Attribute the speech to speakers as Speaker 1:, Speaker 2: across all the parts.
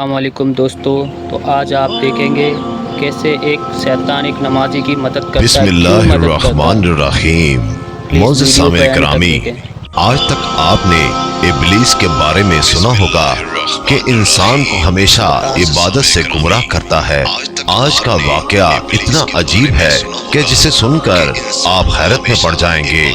Speaker 1: السلام علیکم دوستو، تو آج آپ دیکھیں گے کیسے ایک شیطان ایک نمازی کی مدد کرتا ہے۔
Speaker 2: بسم اللہ الرحمن الرحیم۔ معزز سامعین گرامی، آج تک آپ نے ابلیس کے بارے میں سنا ہوگا کہ انسان کو ہمیشہ عبادت سے گمراہ کرتا ہے۔ آج کا واقعہ اتنا عجیب ہے کہ جسے سن کر آپ حیرت میں پڑ جائیں گے۔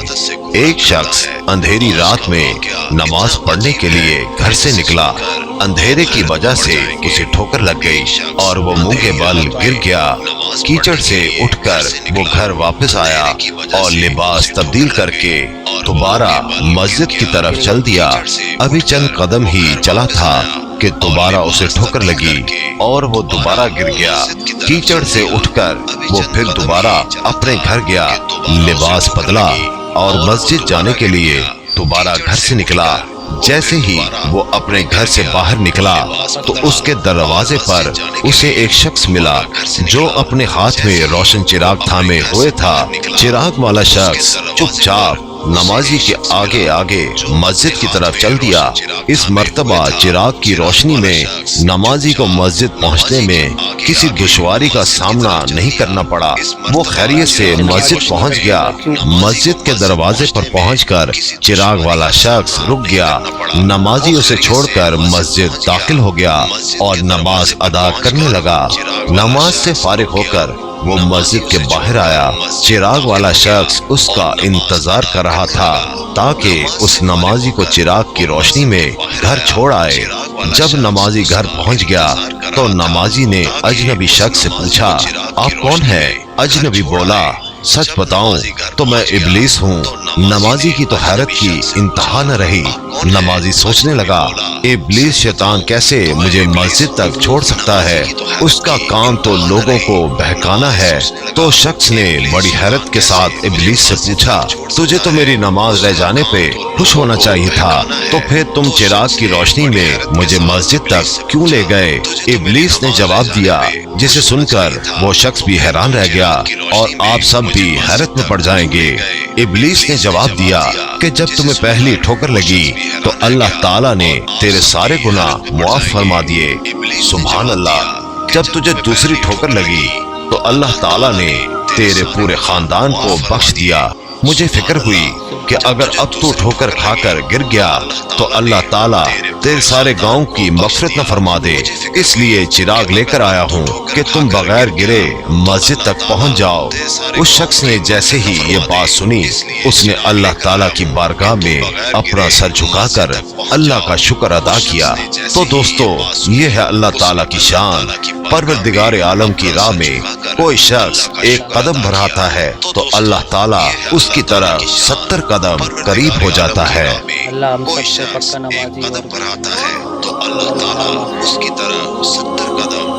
Speaker 2: ایک شخص اندھیری رات میں نماز پڑھنے کے لیے گھر سے نکلا۔ اندھیرے کی وجہ سے اسے ٹھوکر لگ گئی اور وہ منہ کے بل گر گیا۔ کیچڑ سے اٹھ کر وہ گھر واپس آیا اور لباس تبدیل کر کے دوبارہ مسجد کی طرف چل دیا۔ ابھی چند قدم ہی چلا تھا کہ دوبارہ اسے ٹھوکر لگی اور وہ دوبارہ گر گیا۔ کیچڑ سے اٹھ کر وہ پھر دوبارہ اپنے گھر گیا، لباس بدلا اور مسجد جانے کے لیے دوبارہ گھر سے نکلا۔ جیسے ہی وہ اپنے گھر سے باہر نکلا تو اس کے دروازے پر اسے ایک شخص ملا جو اپنے ہاتھ میں روشن چراغ تھامے ہوئے تھا۔ چراغ والا شخص چپ چاپ نمازی کے آگے آگے مسجد کی طرف چل دیا۔ اس مرتبہ چراغ کی روشنی میں نمازی کو مسجد پہنچنے میں کسی دشواری کا سامنا نہیں کرنا پڑا۔ وہ خیریت سے مسجد پہنچ گیا۔ مسجد کے دروازے پر پہنچ کر چراغ والا شخص رک گیا۔ نمازی اسے چھوڑ کر مسجد داخل ہو گیا اور نماز ادا کرنے لگا۔ نماز سے فارغ ہو کر وہ مسجد کے باہر آیا۔ چراغ والا شخص اس کا انتظار کر رہا تھا تاکہ اس نمازی کو چراغ کی روشنی میں گھر چھوڑ آئے۔ جب نمازی گھر پہنچ گیا تو نمازی نے اجنبی شخص سے پوچھا، آپ کون ہیں؟ اجنبی بولا، سچ بتاؤں تو میں ابلیس ہوں۔ نمازی کی تو حیرت کی انتہا نہ رہی۔ نمازی سوچنے لگا، ابلیس شیطان کیسے مجھے مسجد تک چھوڑ سکتا ہے؟ اس کا کام تو لوگوں کو بہکانا ہے۔ تو شخص نے بڑی حیرت کے ساتھ ابلیس سے پوچھا، تجھے تو میری نماز رہ جانے پہ خوش ہونا چاہیے تھا، تو پھر تم چراغ کی روشنی میں مجھے مسجد تک کیوں لے گئے؟ ابلیس نے جواب دیا، جسے سن کر وہ شخص بھی حیران رہ گیا اور آپ سب بھی حیرت میں پڑ جائیں گے۔ ابلیس نے جواب دیا کہ جب تمہیں پہلی ٹھوکر لگی تو اللہ تعالیٰ نے تیرے سارے گناہ معاف فرما دیے۔ سبحان اللہ۔ جب تجھے دوسری ٹھوکر لگی تو اللہ تعالیٰ نے تیرے پورے خاندان کو بخش دیا۔ مجھے فکر ہوئی کہ اگر اب تو ٹھوکر کھا کر گر گیا تو اللہ تعالیٰ تیرے سارے گاؤں کی مغفرت نہ فرما دے، اس لیے چراغ لے کر آیا ہوں کہ تم بغیر گرے مسجد تک پہنچ جاؤ۔ اس شخص نے جیسے ہی یہ بات سنی، اس نے اللہ تعالیٰ کی بارگاہ میں اپنا سر جھکا کر اللہ کا شکر ادا کیا۔ تو دوستو، یہ ہے اللہ تعالیٰ کی شان۔ پروردگار عالم کی راہ میں کوئی شخص ایک قدم بڑھاتا ہے تو اللہ تعالیٰ اس کی طرح 70 قدم قریب ہو جاتا ہے۔
Speaker 1: اللہ ہم
Speaker 2: کوئی
Speaker 1: سب سے
Speaker 2: شخص
Speaker 1: پکا
Speaker 2: ایک
Speaker 1: نمازی
Speaker 2: قدم
Speaker 1: اور
Speaker 2: بڑھاتا ہے تو اللہ تعالیٰ اس کی طرح 70 قدم